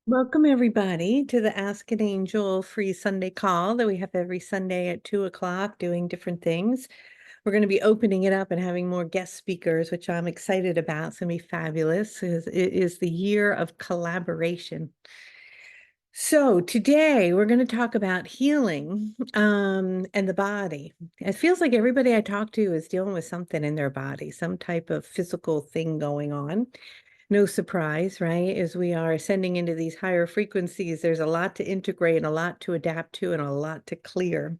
Welcome, everybody, to the Ask an Angel free Sunday call that we have every Sunday at 2 o'clock doing different things. We're going to be opening it up and having more guest speakers, which I'm excited about. It's going to be fabulous. It is the year of collaboration. So today we're going to talk about healing and the body. It feels like everybody I talk to is dealing with something in their body, some type of physical thing going on. No surprise, right? As we are ascending into these higher frequencies, there's a lot to integrate, and a lot to adapt to, and a lot to clear.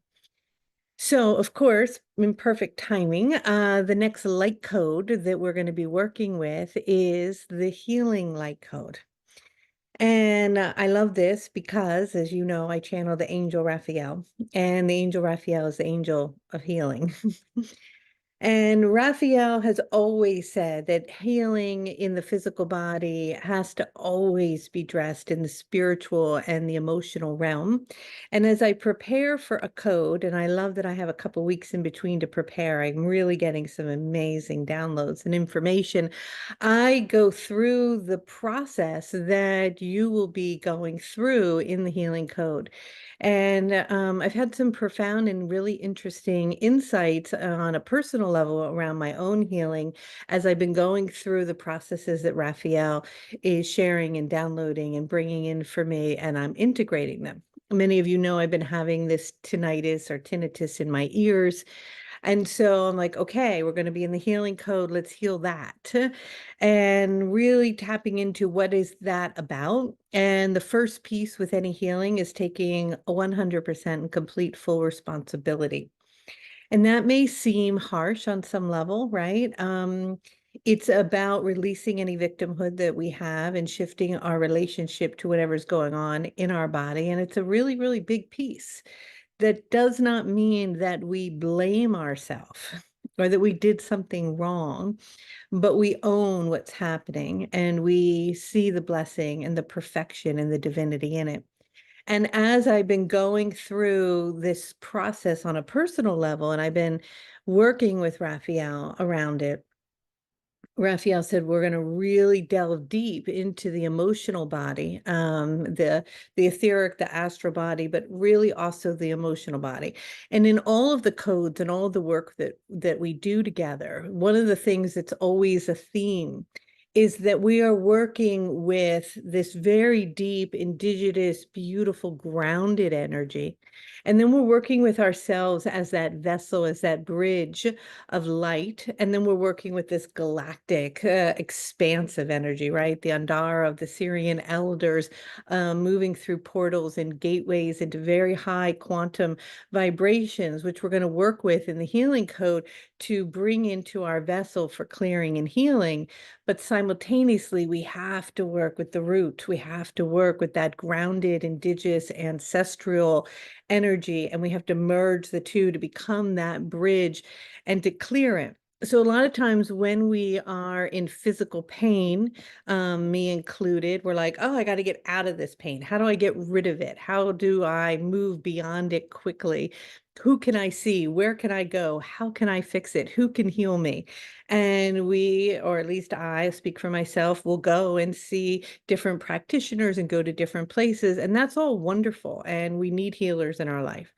So, of course, in perfect timing, the next light code that we're going to be working with is the healing light code. And I love this because, as you know, I channel the Angel Raphael, and the Angel Raphael is the angel of healing. And Raphael has always said that healing in the physical body has to always be dressed in the spiritual and the emotional realm. And as I prepare for a code, and I love that I have a couple weeks in between to prepare, I'm really getting some amazing downloads and information. I go through the process that you will be going through in the healing code. And I've had some profound and really interesting insights on a personal level around my own healing as I've been going through the processes that Raphael is sharing and downloading and bringing in for me, and I'm integrating them. Many of you know I've been having this tinnitus in my ears. And so I'm like, okay, we're going to be in the healing code. Let's heal that. And really tapping into what is that about. And the first piece with any healing is taking a 100% complete full responsibility. And that may seem harsh on some level, right? It's about releasing any victimhood that we have and shifting our relationship to whatever's going on in our body. And it's a really, really big piece. That does not mean that we blame ourselves or that we did something wrong, but we own what's happening and we see the blessing and the perfection and the divinity in it. And as I've been going through this process on a personal level, and I've been working with Raphael around it, Raphael said we're going to really delve deep into the emotional body, the etheric, the astral body, but really also the emotional body. And in all of the codes and all of the work that we do together, one of the things that's always a theme is that we are working with this very deep, indigenous, beautiful, grounded energy. And then we're working with ourselves as that vessel, as that bridge of light. And then we're working with this galactic, expansive energy, right? The Andara of the Syrian elders, moving through portals and gateways into very high quantum vibrations, which we're going to work with in the healing code to bring into our vessel for clearing and healing. But simultaneously, we have to work with the root. We have to work with that grounded, indigenous, ancestral energy, and we have to merge the two to become that bridge and to clear it. So a lot of times when we are in physical pain, me included, we're like, oh, I got to get out of this pain. How do I get rid of it? How do I move beyond it quickly? Who can I see? Where can I go? How can I fix it? Who can heal me? And we, or at least I speak for myself, will go and see different practitioners and go to different places. And that's all wonderful. And we need healers in our life.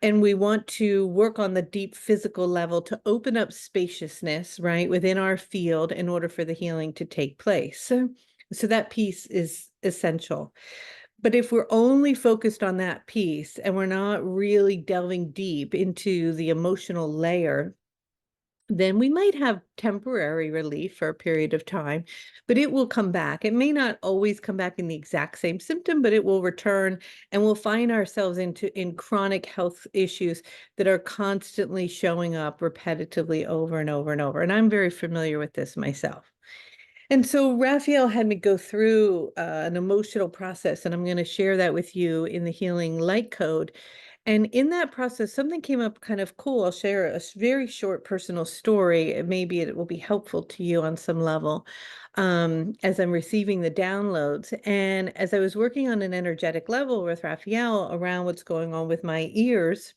And we want to work on the deep physical level to open up spaciousness, right, within our field in order for the healing to take place. So that piece is essential. But if we're only focused on that piece and we're not really delving deep into the emotional layer, then we might have temporary relief for a period of time, but it will come back. It may not always come back in the exact same symptom, but it will return, and we'll find ourselves in chronic health issues that are constantly showing up repetitively over and over and over. And I'm very familiar with this myself. And so Raphael had me go through an emotional process, and I'm going to share that with you in the Healing Light Code. And in that process, something came up kind of cool. I'll share a very short personal story. Maybe it will be helpful to you on some level as I'm receiving the downloads. And as I was working on an energetic level with Raphael around what's going on with my ears,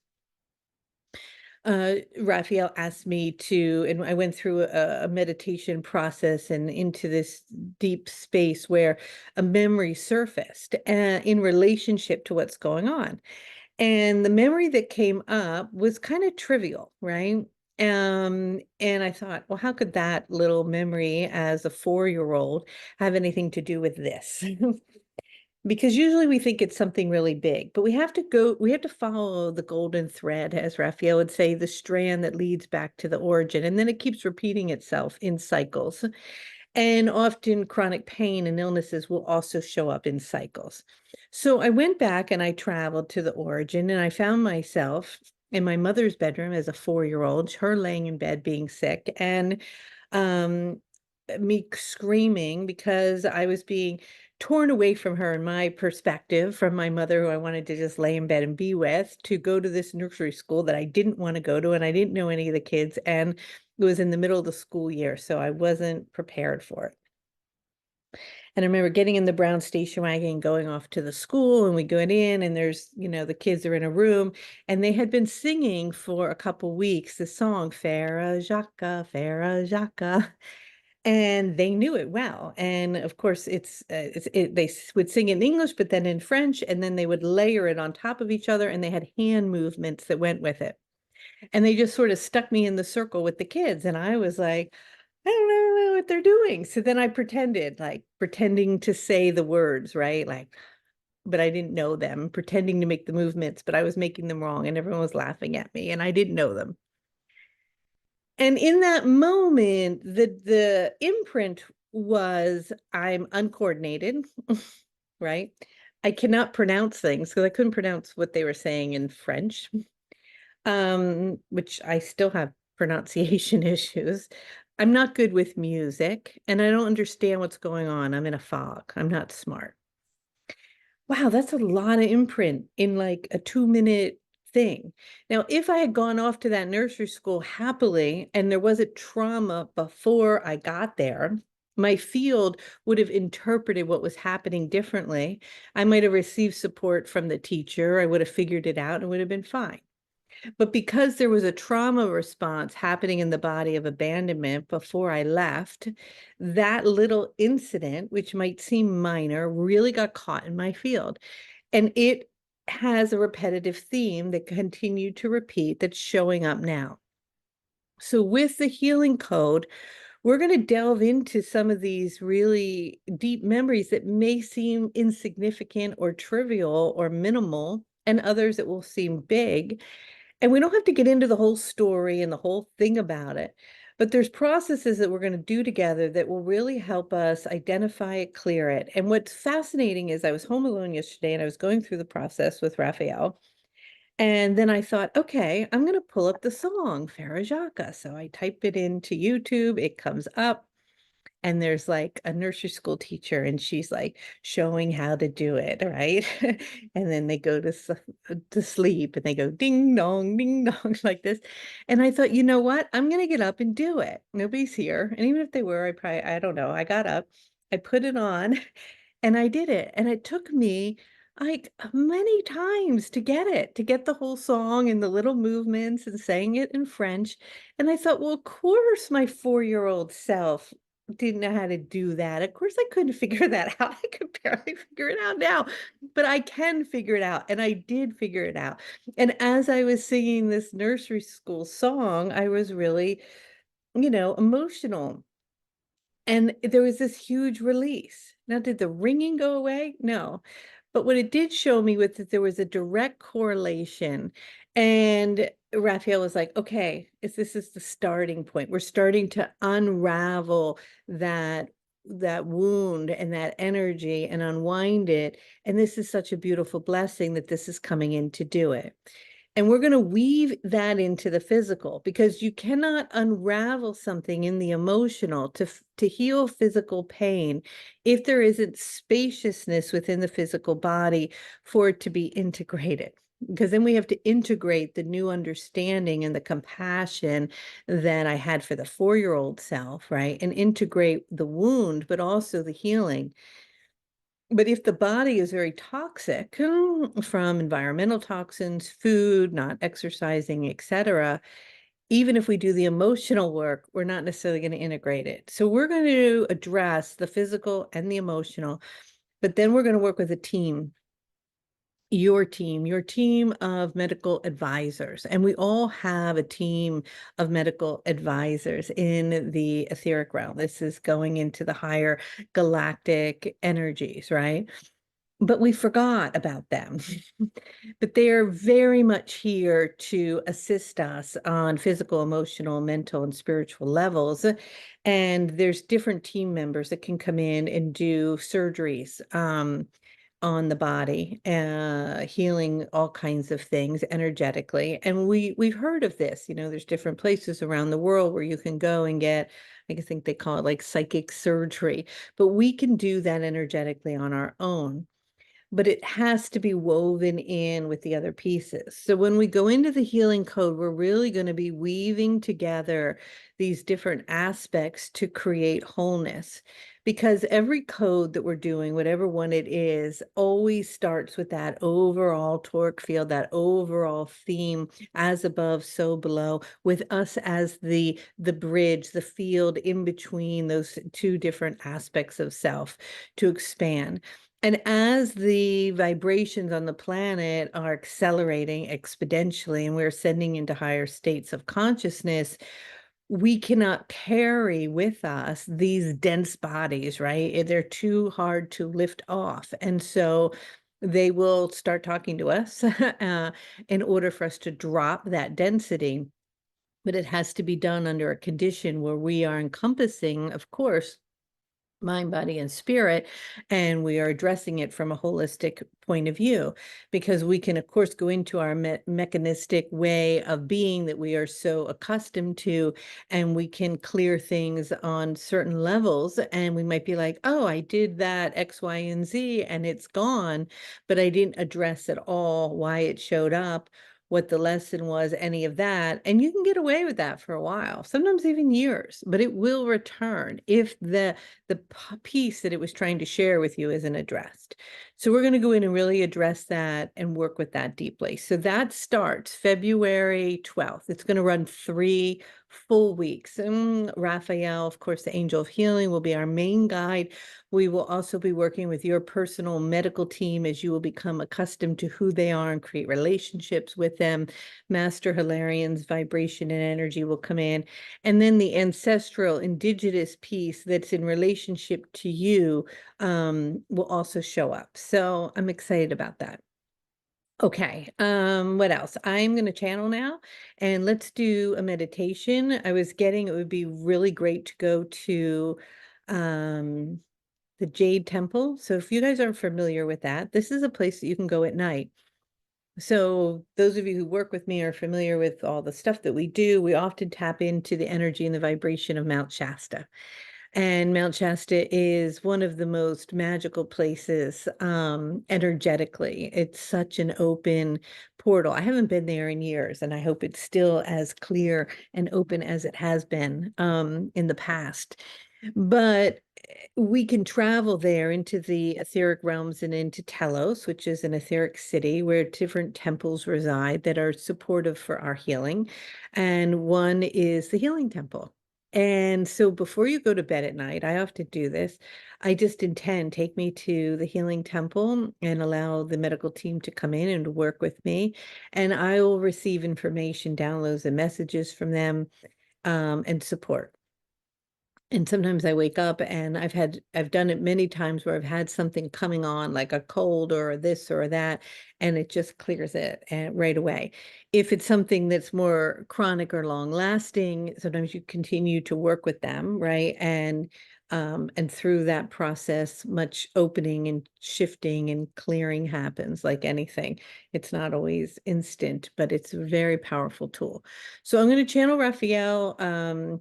Raphael asked me to, and I went through a meditation process and into this deep space where a memory surfaced in relationship to what's going on. And the memory that came up was kind of trivial, right? And I thought, well, how could that little memory as a 4-year-old have anything to do with this? Because usually we think it's something really big, but we have to follow the golden thread, as Raphael would say, the strand that leads back to the origin. And then it keeps repeating itself in cycles. And often chronic pain and illnesses will also show up in cycles. So I went back and I traveled to the origin, and I found myself in my mother's bedroom as a 4-year-old, her laying in bed being sick, and um, me screaming because I was being torn away from her in my perspective, from my mother, who I wanted to just lay in bed and be with, to go to this nursery school that I didn't want to go to, and I didn't know any of the kids. And it was in the middle of the school year, so I wasn't prepared for it. And I remember getting in the brown station wagon, going off to the school, and we go in, and there's, the kids are in a room, and they had been singing for a couple weeks the song Farah Jacques, Farah Jacques, and they knew it well. And of course, they would sing in English, but then in French, and then they would layer it on top of each other, and they had hand movements that went with it. And they just sort of stuck me in the circle with the kids. And I was like, I don't know what they're doing. So then I pretended, like pretending to say the words, right? Like, but I didn't know them, pretending to make the movements, but I was making them wrong, and everyone was laughing at me, and I didn't know them. And in that moment, the imprint was, I'm uncoordinated, right? I cannot pronounce things because I couldn't pronounce what they were saying in French, which I still have pronunciation issues. I'm not good with music, and I don't understand what's going on. I'm in a fog. I'm not smart. Wow, that's a lot of imprint in like a 2-minute thing. Now, if I had gone off to that nursery school happily and there wasn't trauma before I got there, my field would have interpreted what was happening differently. I might have received support from the teacher. I would have figured it out and would have been fine. But because there was a trauma response happening in the body of abandonment before I left, that little incident, which might seem minor, really got caught in my field. And it has a repetitive theme that continued to repeat that's showing up now. So, with the healing code, we're going to delve into some of these really deep memories that may seem insignificant or trivial or minimal, and others that will seem big. And we don't have to get into the whole story and the whole thing about it, but there's processes that we're going to do together that will really help us identify it, clear it. And what's fascinating is I was home alone yesterday and I was going through the process with Raphael. And then I thought, okay, I'm going to pull up the song Farah Jacques. So I type it into YouTube, it comes up. And there's like a nursery school teacher, and she's like showing how to do it, right? And then they go to sleep, and they go ding dong like this. And I thought, you know what? I'm gonna get up and do it. Nobody's here. And even if they were, I don't know. I got up, I put it on, and I did it. And it took me like many times to get the whole song and the little movements and saying it in French. And I thought, well, of course, my 4-year-old self didn't know how to do that. Of course, I couldn't figure that out. I could barely figure it out now, but I can figure it out. And I did figure it out. And as I was singing this nursery school song, I was really, emotional. And there was this huge release. Now, did the ringing go away? No. But what it did show me was that there was a direct correlation. And Raphael was like, okay, this is the starting point. We're starting to unravel that wound and that energy and unwind it. And this is such a beautiful blessing that this is coming in to do it. And we're going to weave that into the physical, because you cannot unravel something in the emotional to heal physical pain if there isn't spaciousness within the physical body for it to be integrated. Because then we have to integrate the new understanding and the compassion that I had for the 4-year-old self, right? And integrate the wound, but also the healing. But if the body is very toxic from environmental toxins, food, not exercising, etc., even if we do the emotional work, we're not necessarily going to integrate it. So we're going to address the physical and the emotional, but then we're going to work with a team, your team of medical advisors. And we all have a team of medical advisors in the etheric realm. This is going into the higher galactic energies, right? But we forgot about them. But they are very much here to assist us on physical, emotional, mental, and spiritual levels. And there's different team members that can come in and do surgeries on the body, healing all kinds of things energetically. And we've heard of this. There's different places around the world where you can go and get, I think they call it like psychic surgery, but we can do that energetically on our own, but it has to be woven in with the other pieces. So when we go into the healing code, we're really going to be weaving together these different aspects to create wholeness. Because every code that we're doing, whatever one it is, always starts with that overall torque field, that overall theme, as above, so below, with us as the bridge, the field in between those two different aspects of self to expand. And as the vibrations on the planet are accelerating exponentially and we're ascending into higher states of consciousness, we cannot carry with us these dense bodies, right? They're too hard to lift off. And so they will start talking to us in order for us to drop that density. But it has to be done under a condition where we are encompassing, of course, mind, body, and spirit, and we are addressing it from a holistic point of view, because we can, of course, go into our mechanistic way of being that we are so accustomed to, and we can clear things on certain levels, and we might be like, oh, I did that X, Y, and Z, and it's gone, but I didn't address at all why it showed up, what the lesson was, any of that. And you can get away with that for a while, sometimes even years, but it will return if the piece that it was trying to share with you isn't addressed. So we're going to go in and really address that and work with that deeply. So that starts February 12th. It's going to run 3 full weeks. Raphael, of course, the angel of healing, will be our main guide. We will also be working with your personal medical team as you will become accustomed to who they are and create relationships with them. Master Hilarian's vibration and energy will come in. And then the ancestral, indigenous piece that's in relationship to you will also show up. So I'm excited about that. Okay, what else? I'm going to channel now, and let's do a meditation. I was getting, it would be really great to go to um, the Jade Temple. So if you guys aren't familiar with that, this is a place that you can go at night. So those of you who work with me are familiar with all the stuff that we do. We often tap into the energy and the vibration of Mount Shasta. And Mount Shasta is one of the most magical places energetically. It's such an open portal. I haven't been there in years, and I hope it's still as clear and open as it has been in the past. But we can travel there into the etheric realms and into Telos, which is an etheric city where different temples reside that are supportive for our healing. And one is the healing temple. And so before you go to bed at night, I often do this. I just intend, take me to the healing temple and allow the medical team to come in and work with me. And I will receive information, downloads, and messages from them and support. And sometimes I wake up and I've done it many times where I've had something coming on, like a cold or this or that, and it just clears it right away. If it's something that's more chronic or long lasting, sometimes you continue to work with them, right? And through that process, much opening and shifting and clearing happens like anything. It's not always instant, but it's a very powerful tool. So I'm going to channel Raphael.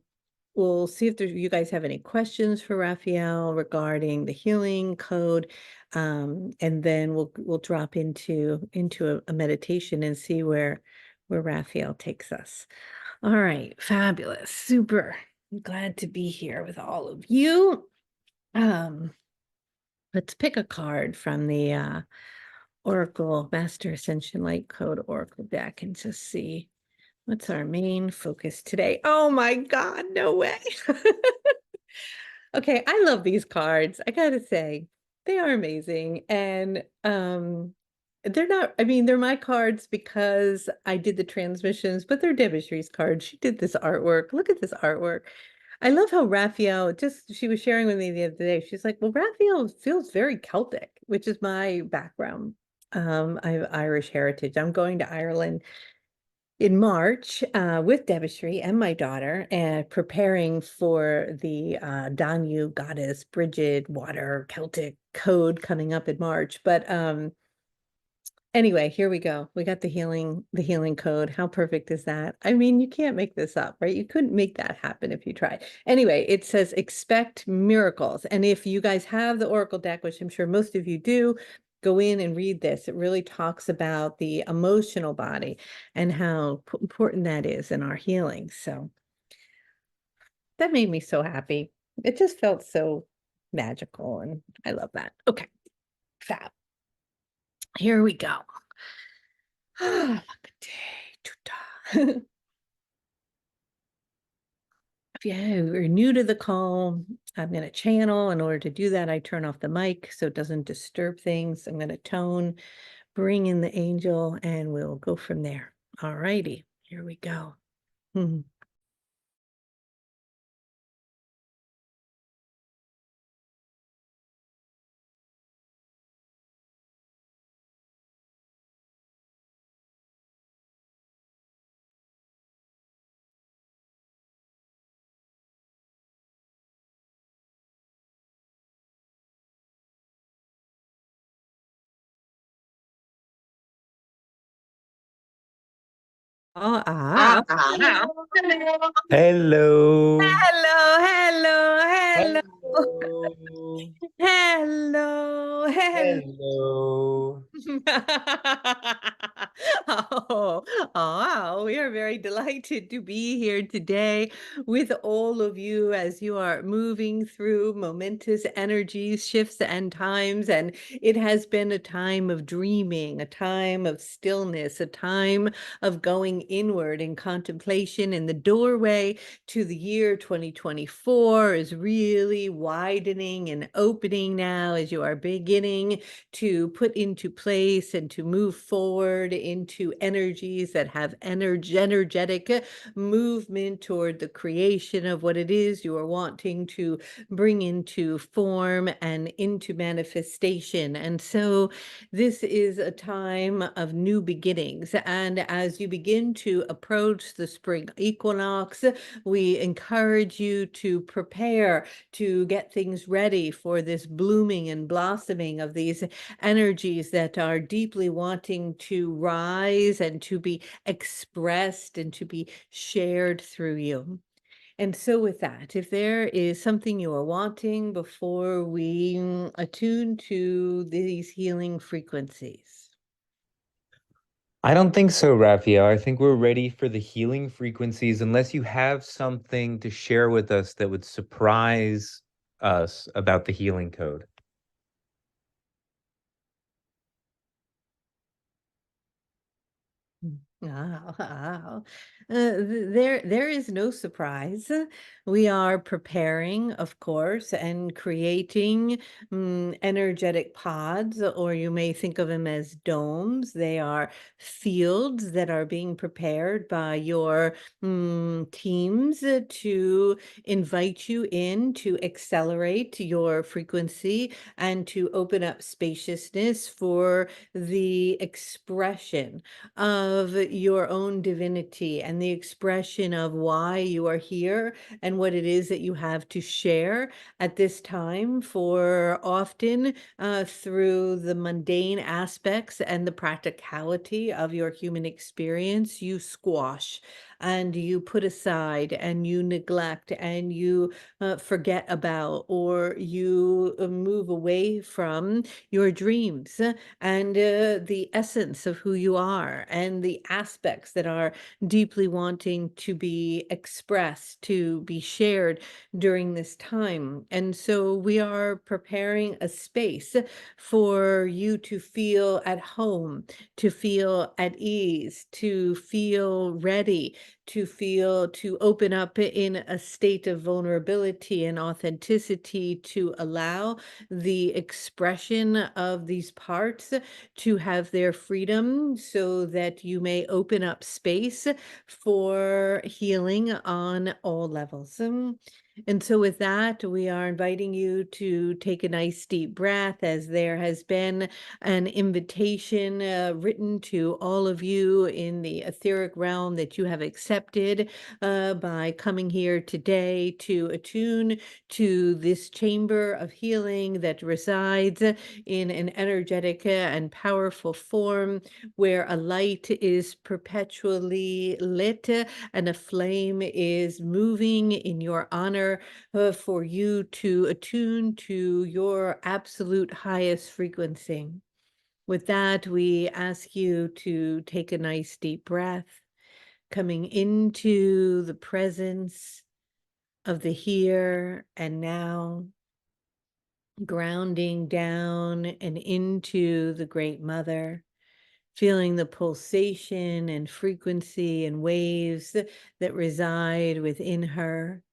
We'll see if you guys have any questions for Raphael regarding the healing code, and then we'll drop into a meditation and see where Raphael takes us. All right, fabulous, super. I'm glad to be here with all of you. Um, Let's pick a card from the Oracle Master Ascension Light Code Oracle deck and just see what's our main focus today. Oh my God, no way. Okay, I love these cards. I gotta say, they are amazing. And they're not, I mean, they're my cards because I did the transmissions, but they're Debbie cards. She did this artwork. Look at this artwork. I love how Raphael, just she was sharing with me the other day. She's like, well, Raphael feels very Celtic, which is my background. I have Irish heritage. I'm going to Ireland in March with Devashri and my daughter, and preparing for the Danube goddess Bridget water Celtic code coming up in March. But anyway, here we go. We got the healing code. How perfect is that? I mean, you can't make this up, right? You couldn't make that happen if you tried. Anyway, it says expect miracles. And if you guys have the Oracle deck, which I'm sure most of you do, go in and read this. It really talks about the emotional body and how important that is in our healing. So that made me so happy. It just felt so magical, and I love that. Okay, fab. Here we go. If you're new to the call, I'm going to channel. In order to do that, I turn off the mic so it doesn't disturb things. I'm going to tone, bring in the angel, and we'll go from there. All righty, here we go. Oh, Hello. hello, hello. Hello. Hello, hello. Hello. Oh, wow. We are very delighted to be here today with all of you as you are moving through momentous energies, shifts, and times. And it has been a time of dreaming, a time of stillness, a time of going inward in contemplation. In the doorway to the year 2024 is really widening and opening now as you are beginning to put into place and to move forward into energies that have energetic movement toward the creation of what it is you are wanting to bring into form and into manifestation. And so this is a time of new beginnings. And as you begin to approach the spring equinox, we encourage you to prepare to get things ready for this blooming and blossoming of these energies that are deeply wanting to rise and to be expressed and to be shared through you. And so with that, if there is something you are wanting before we attune to these healing frequencies. I don't think so, Raphael. I think we're ready for the healing frequencies, unless you have something to share with us that would surprise us about the healing code. Wow, wow. There is no surprise. We are preparing, of course, and creating energetic pods, or you may think of them as domes. They are fields that are being prepared by your teams to invite you in to accelerate your frequency and to open up spaciousness for the expression of your own divinity and the expression of why you are here and what it is that you have to share at this time. For often through the mundane aspects and the practicality of your human experience, you squash and you put aside and you neglect and you forget about, or you move away from your dreams and the essence of who you are and the aspects that are deeply wanting to be expressed, to be shared during this time. And so we are preparing a space for you to feel at home, to feel at ease, to feel ready, to open up in a state of vulnerability and authenticity, to allow the expression of these parts to have their freedom so that you may open up space for healing on all levels. And so, with that, we are inviting you to take a nice deep breath as there has been an invitation written to all of you in the etheric realm that you have accepted by coming here today to attune to this chamber of healing that resides in an energetic and powerful form where a light is perpetually lit and a flame is moving in your honor for you to attune to your absolute highest frequency. With that, we ask you to take a nice deep breath, coming into the presence of the here and now, grounding down and into the Great Mother, feeling the pulsation and frequency and waves that reside within her.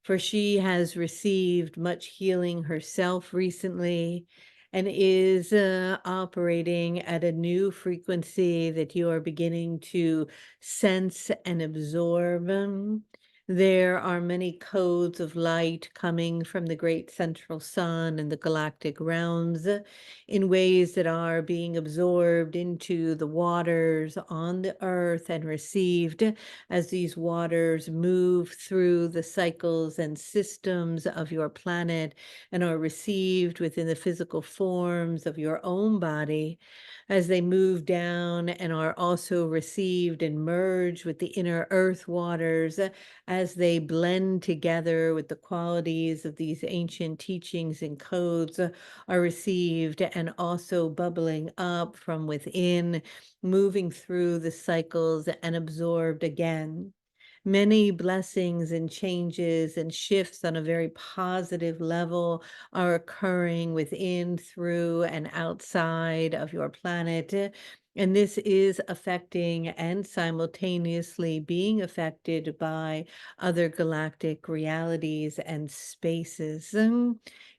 For she has received much healing herself recently and is operating at a new frequency that you are beginning to sense and absorb. There are many codes of light coming from the great central sun and the galactic realms in ways that are being absorbed into the waters on the earth and received as these waters move through the cycles and systems of your planet and are received within the physical forms of your own body, as they move down and are also received and merge with the inner earth waters as they blend together with the qualities of these ancient teachings and codes are received and also bubbling up from within, moving through the cycles and absorbed again. Many blessings and changes and shifts on a very positive level are occurring within, through, and outside of your planet. And this is affecting and simultaneously being affected by other galactic realities and spaces.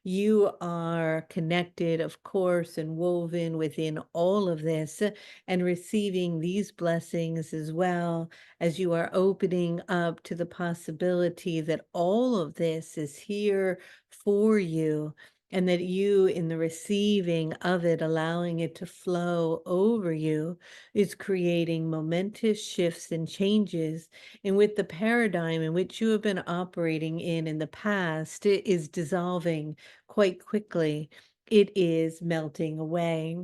You are connected, of course, and woven within all of this and receiving these blessings as well as you are opening up to the possibility that all of this is here for you, and that you, in the receiving of it, allowing it to flow over you, is creating momentous shifts and changes. And with the paradigm in which you have been operating in the past, it is dissolving quite quickly. It is melting away.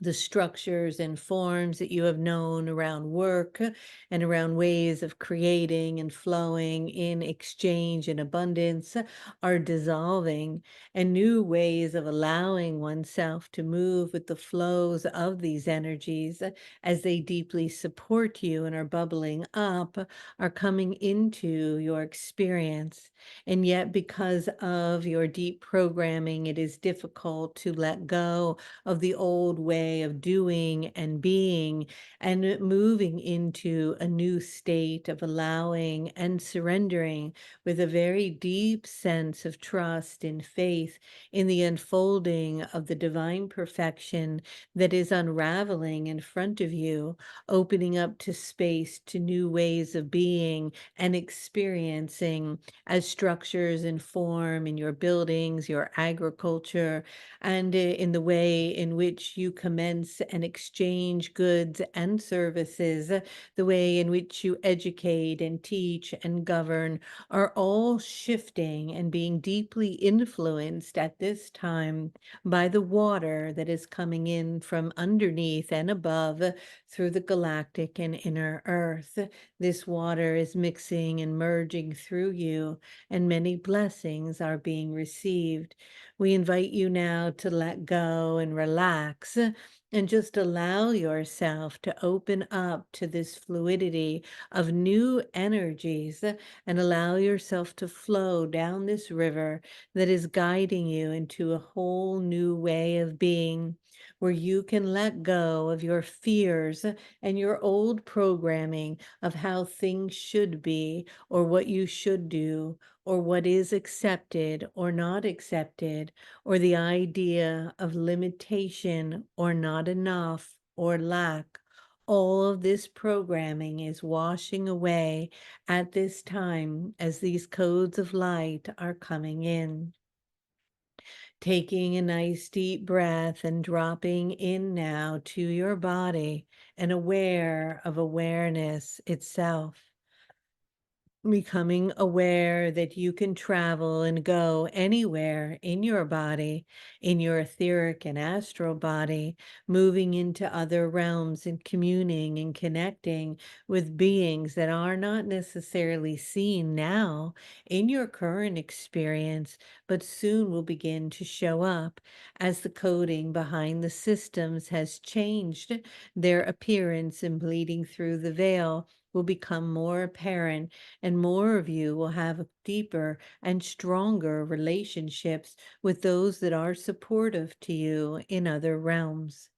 The structures and forms that you have known around work and around ways of creating and flowing in exchange and abundance are dissolving, and new ways of allowing oneself to move with the flows of these energies as they deeply support you and are bubbling up are coming into your experience. And yet, because of your deep programming, it is difficult to let go of the old way of doing and being and moving into a new state of allowing and surrendering with a very deep sense of trust and faith in the unfolding of the divine perfection that is unraveling in front of you, opening up to space to new ways of being and experiencing as structures and form in your buildings, your agriculture, and in the way in which you command environments and exchange goods and services, the way in which you educate and teach and govern are all shifting and being deeply influenced at this time by the water that is coming in from underneath and above through the galactic and inner earth. This water is mixing and merging through you, and many blessings are being received. We invite you now to let go and relax and just allow yourself to open up to this fluidity of new energies and allow yourself to flow down this river that is guiding you into a whole new way of being, where you can let go of your fears and your old programming of how things should be or what you should do or what is accepted or not accepted, or the idea of limitation or not enough or lack. All of this programming is washing away at this time as these codes of light are coming in. Taking a nice deep breath and dropping in now to your body and aware of awareness itself. Becoming aware that you can travel and go anywhere in your body, in your etheric and astral body, moving into other realms and communing and connecting with beings that are not necessarily seen now in your current experience, but soon will begin to show up as the coding behind the systems has changed their appearance, and bleeding through the veil will become more apparent, and more of you will have deeper and stronger relationships with those that are supportive to you in other realms.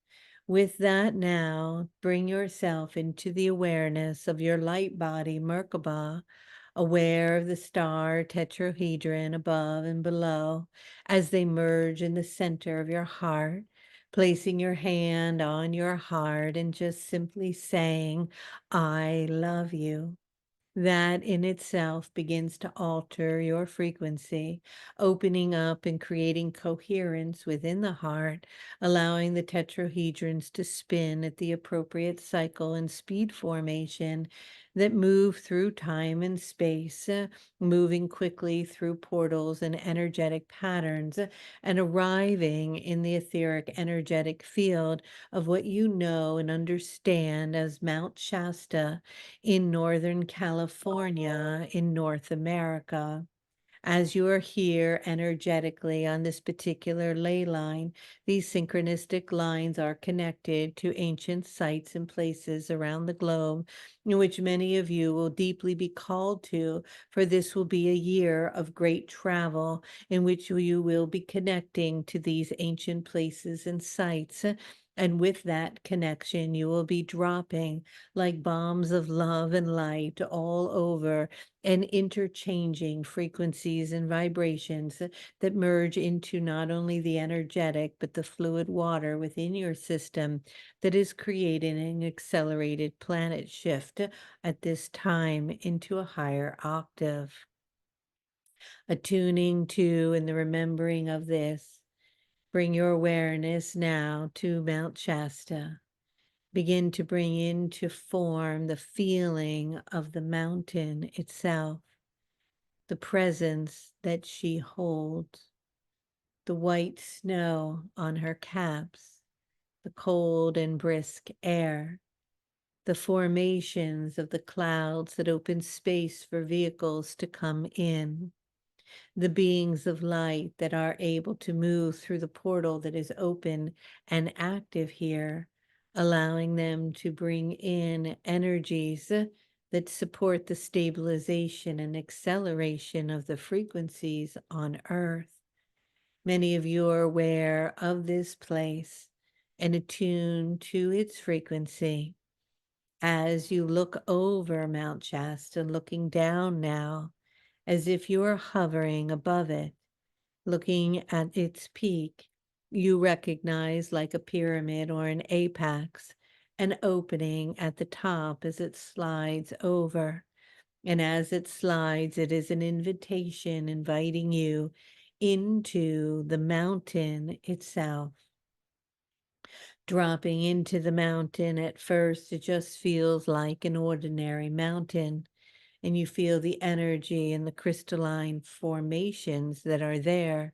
With that, now bring yourself into the awareness of your light body, Merkaba, aware of the star tetrahedron above and below as they merge in the center of your heart. Placing your hand on your heart and just simply saying, I love you. That in itself begins to alter your frequency, opening up and creating coherence within the heart, allowing the tetrahedrons to spin at the appropriate cycle and speed formation that move through time and space, moving quickly through portals and energetic patterns, and arriving in the etheric energetic field of what you know and understand as Mount Shasta in Northern California in North America. As you are here energetically on this particular ley line, these synchronistic lines are connected to ancient sites and places around the globe in which many of you will deeply be called to, for this will be a year of great travel in which you will be connecting to these ancient places and sites. And with that connection, you will be dropping like bombs of love and light all over and interchanging frequencies and vibrations that merge into not only the energetic, but the fluid water within your system that is creating an accelerated planet shift at this time into a higher octave. Attuning to and the remembering of this, bring your awareness now to Mount Shasta. Begin to bring into form the feeling of the mountain itself, the presence that she holds, the white snow on her caps, the cold and brisk air, the formations of the clouds that open space for vehicles to come in, the beings of light that are able to move through the portal that is open and active here, allowing them to bring in energies that support the stabilization and acceleration of the frequencies on Earth. Many of you are aware of this place and attuned to its frequency. As you look over Mount Shasta, looking down now, as if you are hovering above it, looking at its peak, you recognize, like a pyramid or an apex, an opening at the top as it slides over. And as it slides, it is an invitation inviting you into the mountain itself. Dropping into the mountain, at first, it just feels like an ordinary mountain, and you feel the energy and the crystalline formations that are there.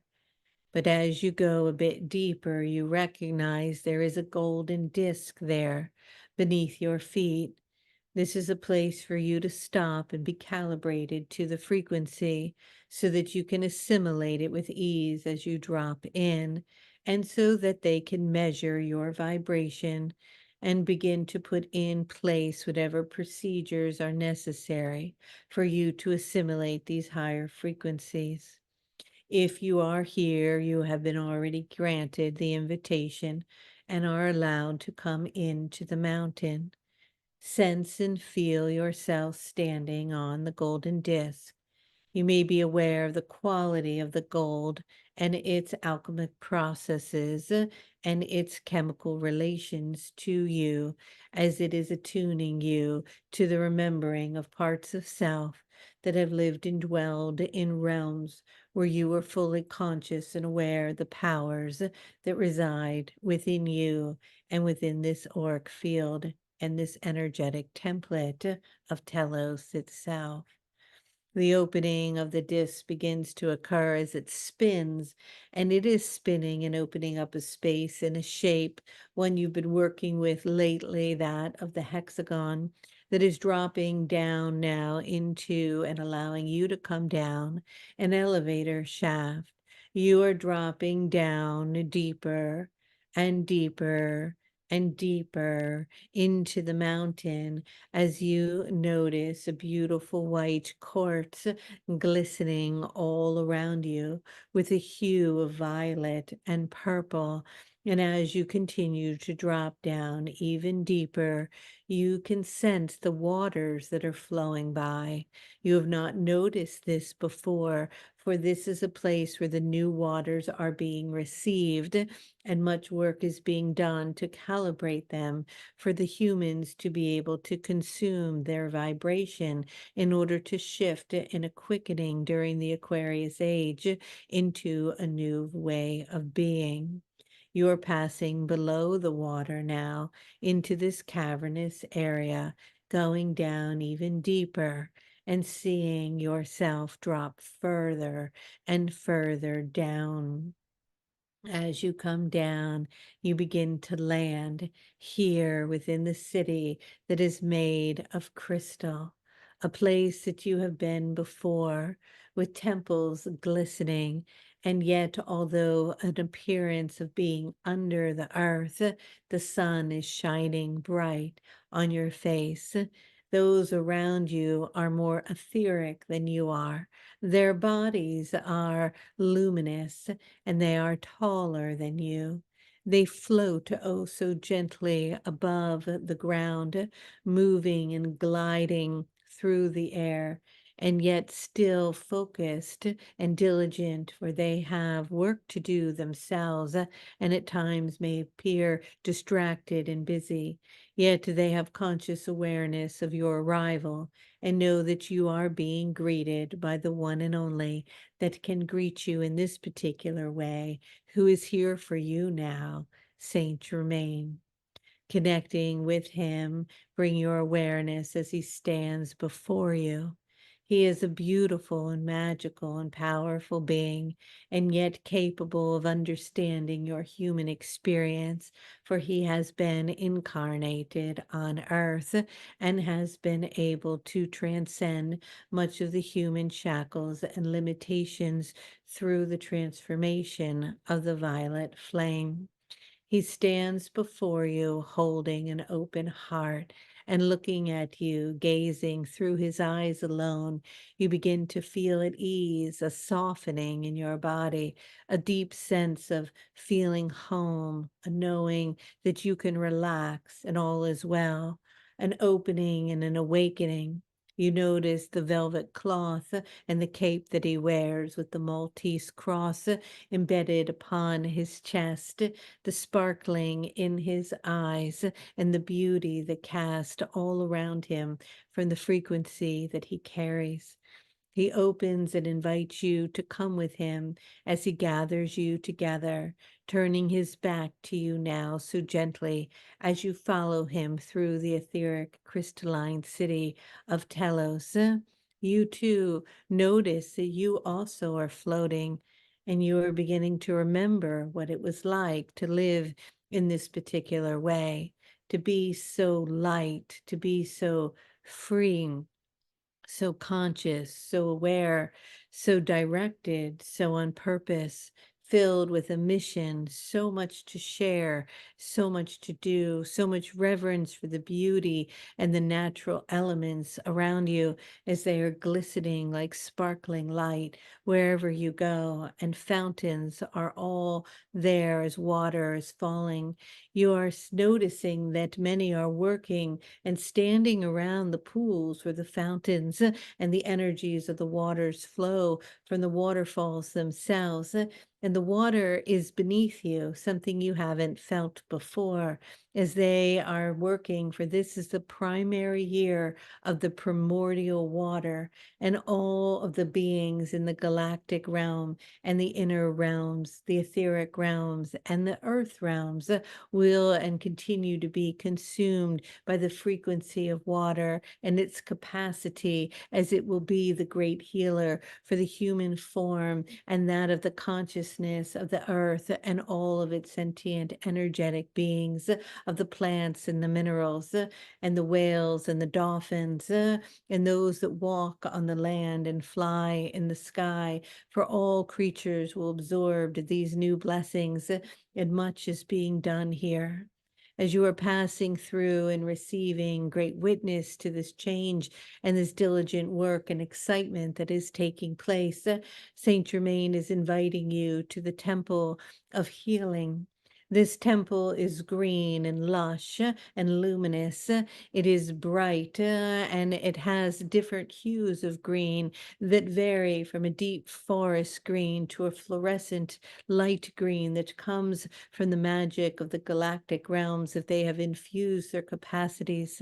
But as you go a bit deeper, you recognize there is a golden disc there beneath your feet. This is a place for you to stop and be calibrated to the frequency so that you can assimilate it with ease as you drop in, and so that they can measure your vibration and begin to put in place whatever procedures are necessary for you to assimilate these higher frequencies. If you are here, you have been already granted the invitation and are allowed to come into the mountain. Sense and feel yourself standing on the golden disc. You may be aware of the quality of the gold and its alchemic processes and its chemical relations to you as it is attuning you to the remembering of parts of self that have lived and dwelled in realms where you were fully conscious and aware of the powers that reside within you and within this auric field and this energetic template of Telos itself. The opening of the disc begins to occur as it spins, and it is spinning and opening up a space and a shape, one you've been working with lately, that of the hexagon, that is dropping down now into and allowing you to come down an elevator shaft. You are dropping down deeper and deeper and deeper into the mountain as you notice a beautiful white quartz glistening all around you with a hue of violet and purple. And as you continue to drop down even deeper, you can sense the waters that are flowing by. You have not noticed this before, for this is a place where the new waters are being received, and much work is being done to calibrate them for the humans to be able to consume their vibration in order to shift in a quickening during the Aquarius age into a new way of being. You're passing below the water now into this cavernous area, going down even deeper and seeing yourself drop further and further down. As you come down, you begin to land here within the city that is made of crystal, a place that you have been before, with temples glistening, and yet, although an appearance of being under the earth, the sun is shining bright on your face. Those around you are more etheric than you are. Their bodies are luminous and they are taller than you. They float oh so gently above the ground, moving and gliding through the air, and yet still focused and diligent, for they have work to do themselves, and at times may appear distracted and busy. Yet they have conscious awareness of your arrival and know that you are being greeted by the one and only that can greet you in this particular way, who is here for you now, Saint Germain. Connecting with him, bring your awareness as he stands before you. He is a beautiful and magical and powerful being, and yet capable of understanding your human experience, for he has been incarnated on earth and has been able to transcend much of the human shackles and limitations through the transformation of the violet flame. He stands before you holding an open heart and looking at you, gazing through his eyes alone. You begin to feel at ease, a softening in your body, a deep sense of feeling home, a knowing that you can relax and all is well, an opening and an awakening. You notice the velvet cloth and the cape that he wears with the Maltese cross embedded upon his chest, the sparkling in his eyes, and the beauty that cast all around him from the frequency that he carries. He opens and invites you to come with him as he gathers you together, turning his back to you now so gently as you follow him through the etheric crystalline city of Telos. You too notice that you also are floating, and you are beginning to remember what it was like to live in this particular way, to be so light, to be so free, so conscious, so aware, so directed, so on purpose, filled with a mission, so much to share, so much to do, so much reverence for the beauty and the natural elements around you as they are glistening like sparkling light wherever you go, and fountains are all there as water is falling. You are noticing that many are working and standing around the pools where the fountains and the energies of the waters flow from the waterfalls themselves. And the water is beneath you, something you haven't felt before, as they are working, for this is the primary year of the primordial water, and all of the beings in the galactic realm and the inner realms, the etheric realms, and the earth realms will and continue to be consumed by the frequency of water and its capacity, as it will be the great healer for the human form and that of the consciousness of the earth and all of its sentient energetic beings, of the plants and the minerals, and the whales and the dolphins, and those that walk on the land and fly in the sky. For all creatures will absorb these new blessings, and much is being done here. As you are passing through and receiving great witness to this change and this diligent work and excitement that is taking place, Saint Germain is inviting you to the temple of healing. This temple is green and lush and luminous. It is bright and it has different hues of green that vary from a deep forest green to a fluorescent light green that comes from the magic of the galactic realms if they have infused their capacities.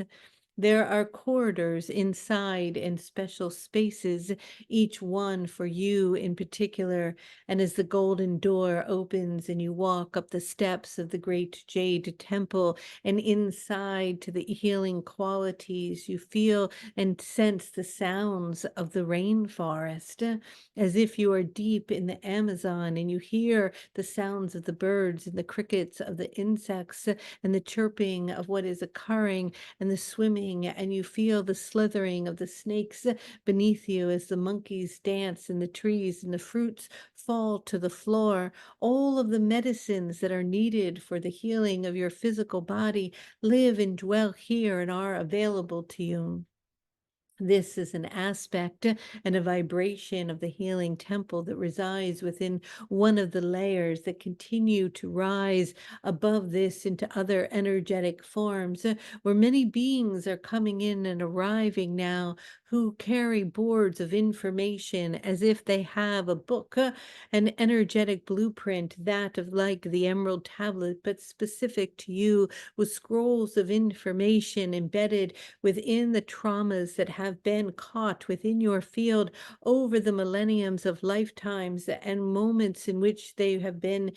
There are corridors inside and special spaces, each one for you in particular. And as the golden door opens and you walk up the steps of the great jade temple and inside to the healing qualities, you feel and sense the sounds of the rainforest, as if you are deep in the Amazon and you hear the sounds of the birds and the crickets of the insects and the chirping of what is occurring and the swimming, and you feel the slithering of the snakes beneath you as the monkeys dance in the trees and the fruits fall to the floor. All of the medicines that are needed for the healing of your physical body live and dwell here and are available to you. This is an aspect and a vibration of the healing temple that resides within one of the layers that continue to rise above this into other energetic forms, where many beings are coming in and arriving now who carry boards of information as if they have a book, an energetic blueprint, that of like the emerald tablet, but specific to you, with scrolls of information embedded within the traumas that have been caught within your field over the millenniums of lifetimes and moments in which they have been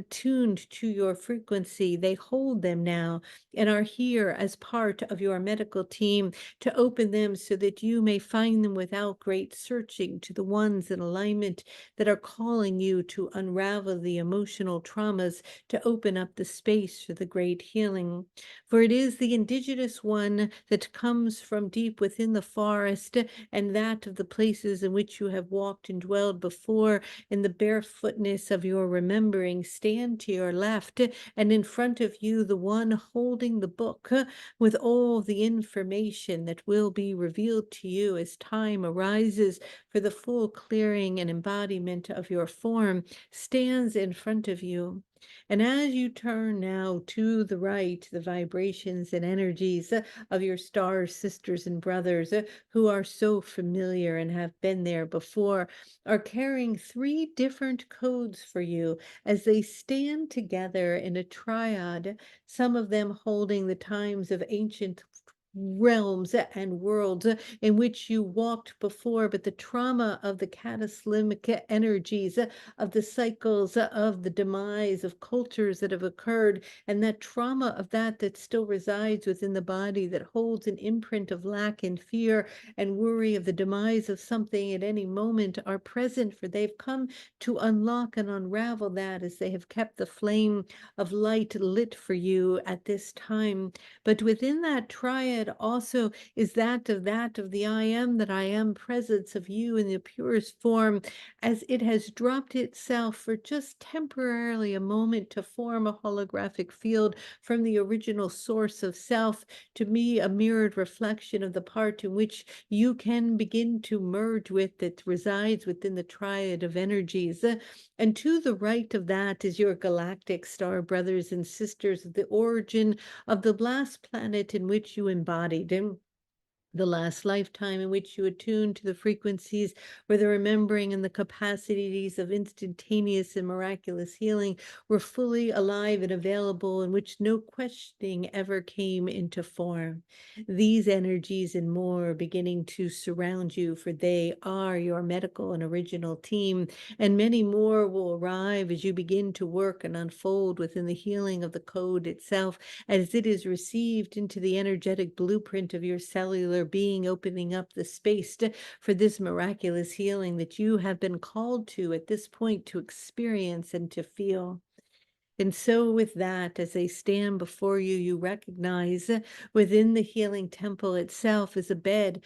tuned to your frequency. They hold them now and are here as part of your medical team to open them so that you may find them without great searching to the ones in alignment that are calling you to unravel the emotional traumas, to open up the space for the great healing. For it is the indigenous one that comes from deep within the forest, and that of the places in which you have walked and dwelled before, in the barefootness of your remembering. Stand to your left, and in front of you the one holding the book with all the information that will be revealed to you as time arises for the full clearing and embodiment of your form, stands in front of you. And as you turn now to the right, the vibrations and energies of your star sisters and brothers who are so familiar and have been there before are carrying three different codes for you as they stand together in a triad, some of them holding the times of ancient realms and worlds in which you walked before, but the trauma of the cataclysmic energies of the cycles of the demise of cultures that have occurred, and that trauma of that still resides within the body that holds an imprint of lack and fear and worry of the demise of something at any moment are present, for they've come to unlock and unravel that as they have kept the flame of light lit for you at this time. But within that triad also is that of the I am that I am presence of you in the purest form, as it has dropped itself for just temporarily a moment to form a holographic field from the original source of self to me, a mirrored reflection of the part in which you can begin to merge with that resides within the triad of energies. And to the right of that is your galactic star brothers and sisters, the origin of the last planet in which you embodied in the last lifetime, in which you attuned to the frequencies where the remembering and the capacities of instantaneous and miraculous healing were fully alive and available, in which no questioning ever came into form. These energies and more are beginning to surround you, for they are your medical and original team, and many more will arrive as you begin to work and unfold within the healing of the code itself, as it is received into the energetic blueprint of your cellular being, opening up the space for this miraculous healing that you have been called to at this point to experience and to feel. And so, with that, as they stand before you, you recognize within the healing temple itself is a bed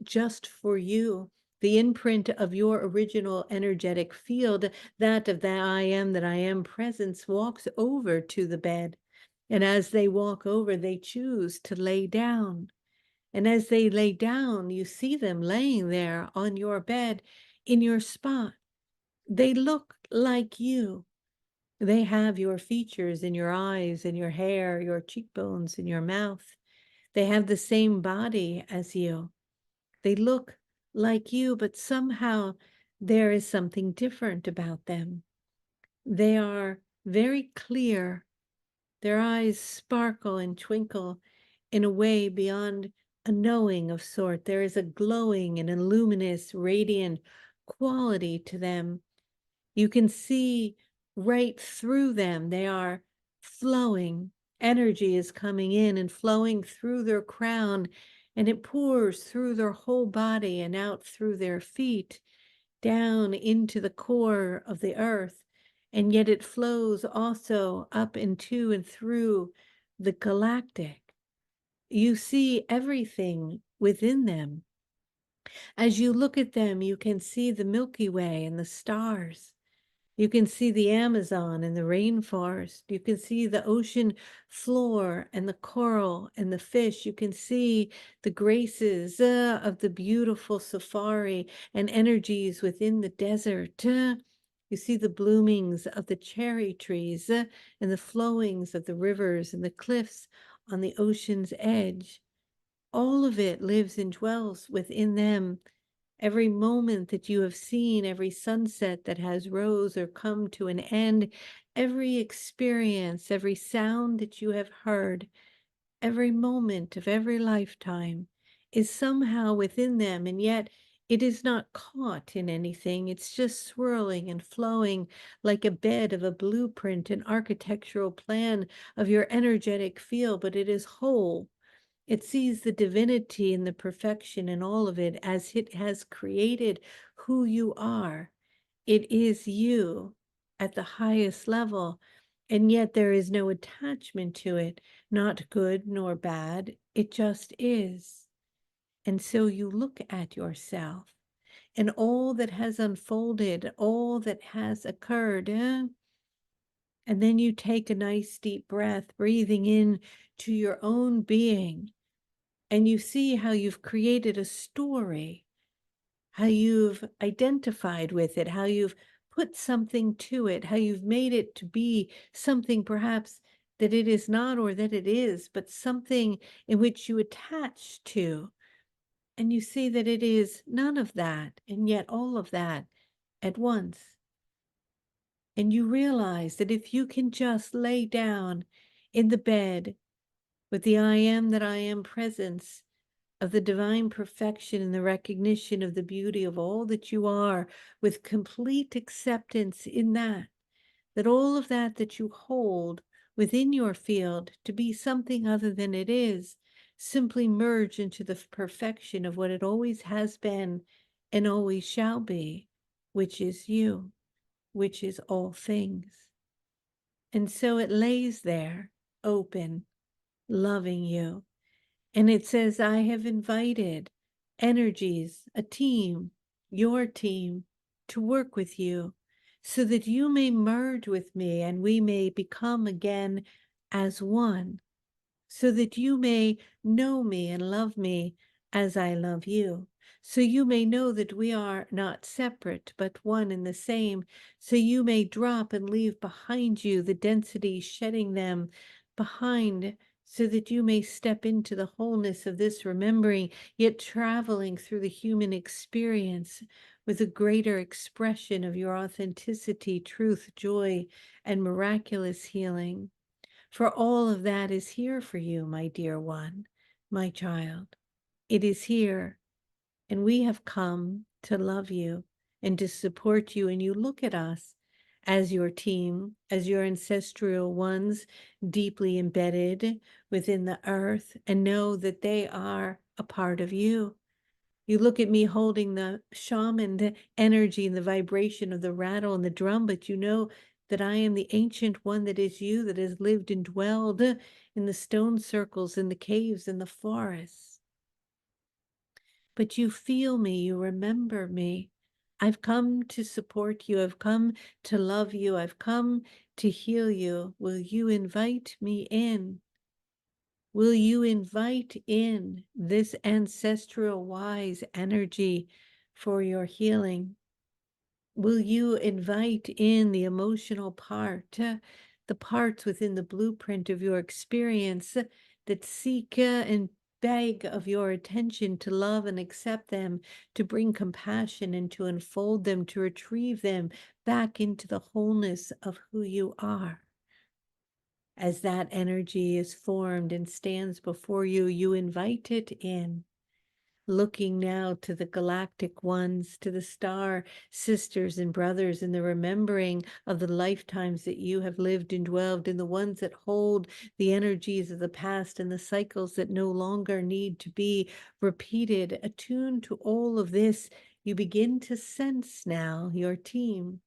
just for you. The imprint of your original energetic field, that of the I am that I am presence, walks over to the bed. And as they walk over, they choose to lay down. And as they lay down, you see them laying there on your bed in your spot. They look like you. They have your features in your eyes and your hair, your cheekbones and your mouth. They have the same body as you. They look like you, but somehow there is something different about them. They are very clear. Their eyes sparkle and twinkle in a way beyond a knowing of sort. There is a glowing and a luminous, radiant quality to them. You can see right through them. They are flowing. Energy is coming in and flowing through their crown, and it pours through their whole body and out through their feet, down into the core of the earth. And yet it flows also up into and through the galactic. You see everything within them. As you look at them, you can see the Milky Way and the stars. You can see the Amazon and the rainforest. You can see the ocean floor and the coral and the fish. You can see the graces of the beautiful safari and energies within the desert. You see the bloomings of the cherry trees and the flowings of the rivers and the cliffs on the ocean's edge. All of it lives and dwells within them. Every moment that you have seen, every sunset that has rose or come to an end, every experience, every sound that you have heard, every moment of every lifetime is somehow within them, and yet it is not caught in anything. It's just swirling and flowing like a bed of a blueprint, an architectural plan of your energetic field, but it is whole. It sees the divinity and the perfection in all of it as it has created who you are. It is you at the highest level, and yet there is no attachment to it, not good nor bad. It just is. And so you look at yourself and all that has unfolded, all that has occurred, and then you take a nice deep breath, breathing in to your own being. And you see how you've created a story, how you've identified with it, how you've put something to it, how you've made it to be something perhaps that it is not or that it is, but something in which you attach to. And you see that it is none of that, and yet all of that at once. And you realize that if you can just lay down in the bed with the I am that I am presence of the divine perfection and the recognition of the beauty of all that you are, with complete acceptance in that, that all of that that you hold within your field to be something other than it is, simply merge into the perfection of what it always has been and always shall be, which is you, which is all things. And so it lays there, open, loving you. And it says, I have invited energies, a team, your team, to work with you so that you may merge with me and we may become again as one, so that you may know me and love me as I love you. So you may know that we are not separate, but one and the same. So you may drop and leave behind you the density, shedding them behind, so that you may step into the wholeness of this remembering, yet traveling through the human experience with a greater expression of your authenticity, truth, joy, and miraculous healing. For all of that is here for you, my dear one, my child. It is here, and we have come to love you and to support you. And you look at us as your team, as your ancestral ones, deeply embedded within the earth, and know that they are a part of you. You look at me holding the shaman, the energy and the vibration of the rattle and the drum, but you know that I am the ancient one that is you, that has lived and dwelled in the stone circles, in the caves, in the forests. But you feel me, you remember me. I've come to support you. I've come to love you. I've come to heal you. Will you invite me in? Will you invite in this ancestral wise energy for your healing? Will you invite in the emotional part, the parts within the blueprint of your experience that seek and beg of your attention to love and accept them, to bring compassion and to unfold them, to retrieve them back into the wholeness of who you are? As that energy is formed and stands before you, you invite it in, looking now to the galactic ones, to the star sisters and brothers, in the remembering of the lifetimes that you have lived and dwelled, in the ones that hold the energies of the past and the cycles that no longer need to be repeated. Attuned to all of this, you begin to sense now your team.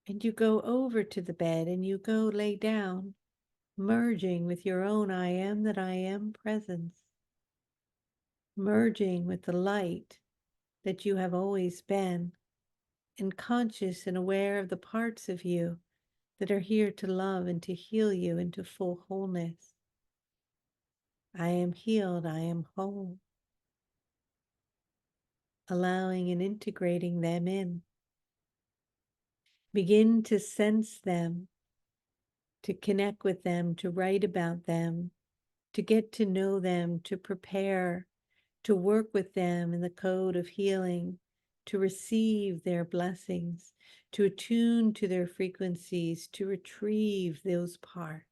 And you go over to the bed and you go lay down, merging with your own I am that I am presence, merging with the light that you have always been, and conscious and aware of the parts of you that are here to love and to heal you into full wholeness. I am healed, I am whole, allowing and integrating them in. Begin to sense them, to connect with them, to write about them, to get to know them, to prepare, to work with them in the code of healing, to receive their blessings, to attune to their frequencies, to retrieve those parts.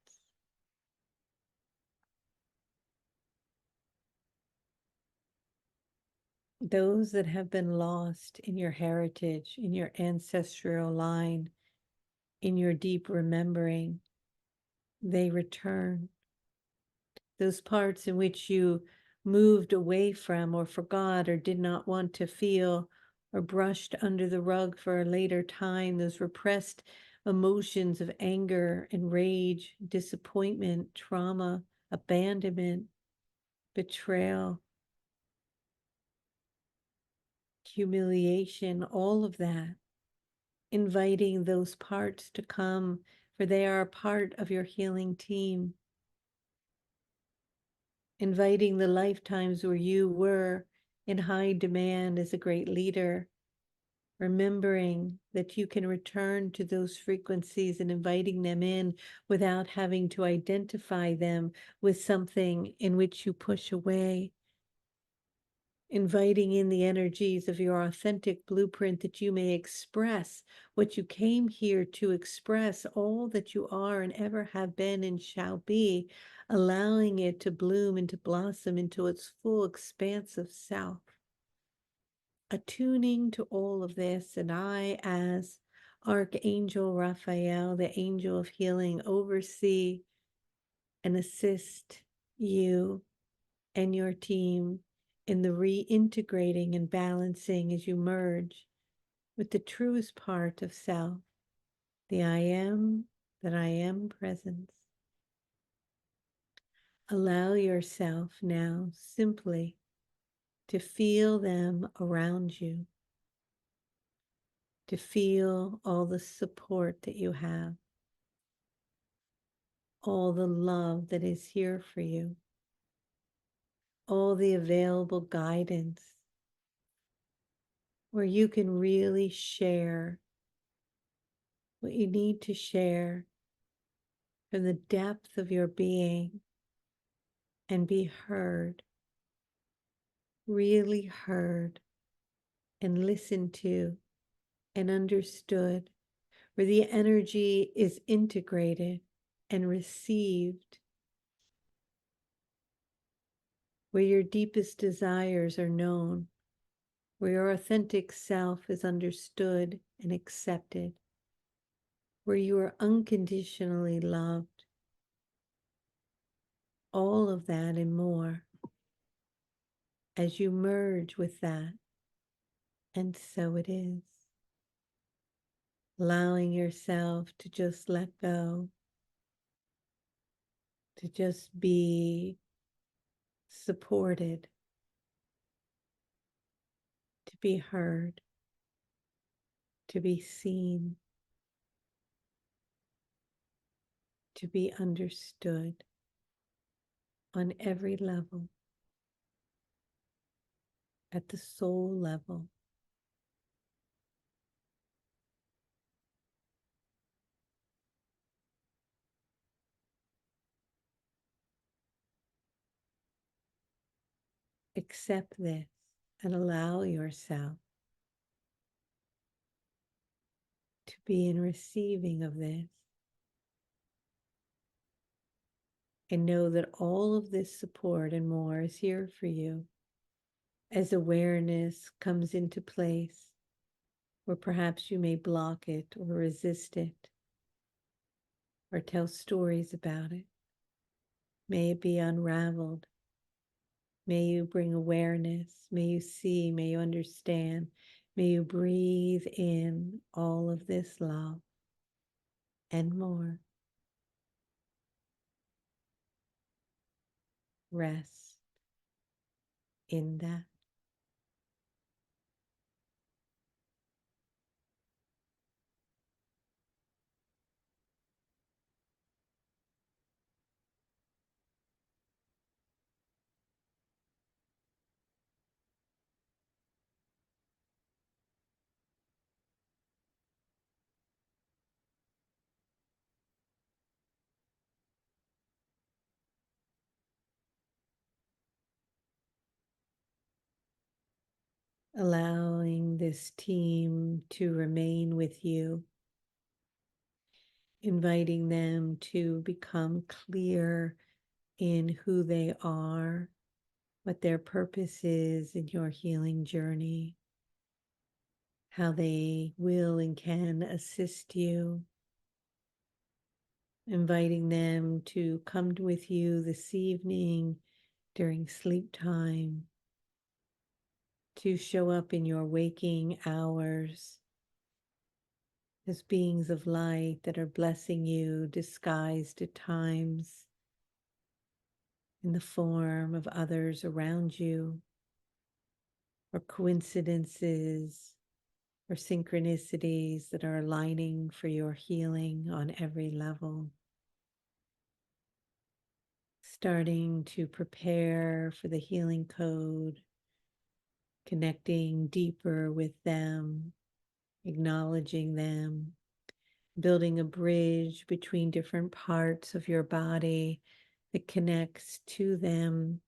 Those that have been lost in your heritage, in your ancestral line, in your deep remembering, they return. Those parts in which you moved away from or forgot or did not want to feel or brushed under the rug for a later time, those repressed emotions of anger and rage, disappointment, trauma, abandonment, betrayal, humiliation, all of that, inviting those parts to come, for they are a part of your healing team. Inviting the lifetimes where you were in high demand as a great leader, remembering that you can return to those frequencies and inviting them in without having to identify them with something in which you push away, inviting in the energies of your authentic blueprint that you may express what you came here to express, all that you are and ever have been and shall be, allowing it to bloom and to blossom into its full expansive self. Attuning to all of this, and I, as Archangel Raphael, the angel of healing, oversee and assist you and your team in the reintegrating and balancing as you merge with the truest part of self, the I am that I am presence. Allow yourself now simply to feel them around you, to feel all the support that you have, all the love that is here for you, all the available guidance where you can really share what you need to share from the depth of your being and be heard, really heard and listened to and understood, where the energy is integrated and received, where your deepest desires are known, where your authentic self is understood and accepted, where you are unconditionally loved. All of that and more as you merge with that. And so it is. Allowing yourself to just let go, to just be supported, to be heard, to be seen, to be understood on every level, at the soul level. Accept this and allow yourself to be in receiving of this. And know that all of this support and more is here for you as awareness comes into place, where perhaps you may block it or resist it or tell stories about it. May it be unraveled. May you bring awareness. May you see. May you understand. May you breathe in all of this love and more. Rest in that. Allowing this team to remain with you, inviting them to become clear in who they are, what their purpose is in your healing journey, how they will and can assist you, inviting them to come with you this evening during sleep time, to show up in your waking hours as beings of light that are blessing you, disguised at times in the form of others around you, or coincidences or synchronicities that are aligning for your healing on every level. Starting to prepare for the healing code, connecting deeper with them, acknowledging them, building a bridge between different parts of your body that connects to them,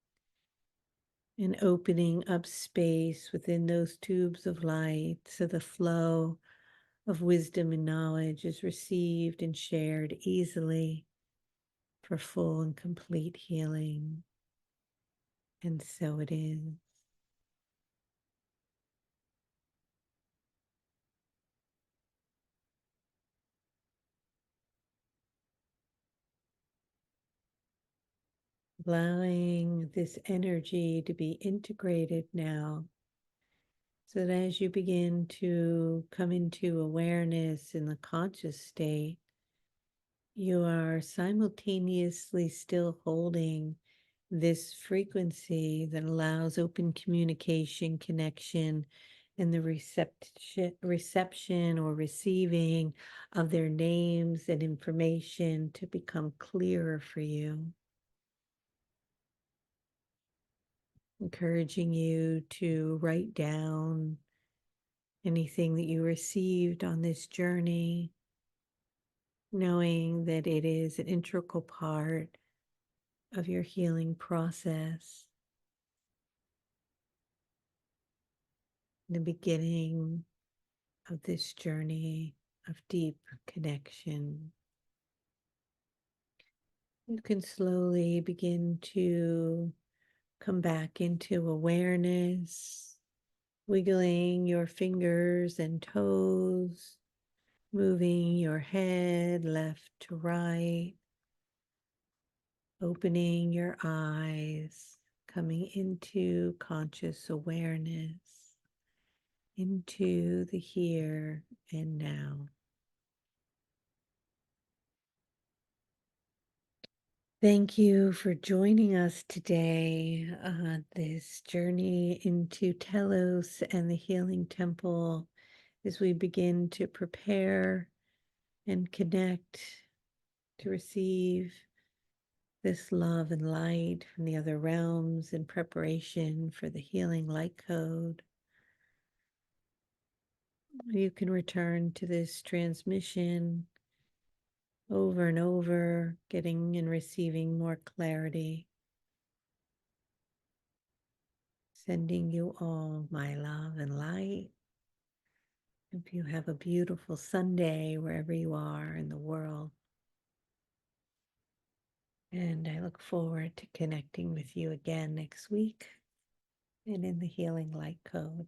and opening up space within those tubes of light so the flow of wisdom and knowledge is received and shared easily for full and complete healing. And so it is. Allowing this energy to be integrated now, so that as you begin to come into awareness in the conscious state, you are simultaneously still holding this frequency that allows open communication, connection, and the reception or receiving of their names and information to become clearer for you. Encouraging you to write down anything that you received on this journey, knowing that it is an integral part of your healing process, the beginning of this journey of deep connection. You can slowly begin to come back into awareness, wiggling your fingers and toes, moving your head left to right, opening your eyes, coming into conscious awareness, into the here and now. Thank you for joining us today on this journey into Telos and the Healing Temple as we begin to prepare and connect to receive this love and light from the other realms in preparation for the healing light code. You can return to this transmission over and over, getting and receiving more clarity. Sending you all my love and light. If you have a beautiful Sunday wherever you are in the world. And I look forward to connecting with you again next week and in the Healing Light Code.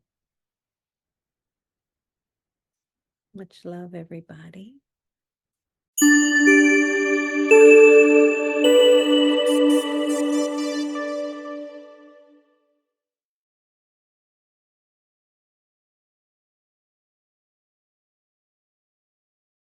Much love, everybody.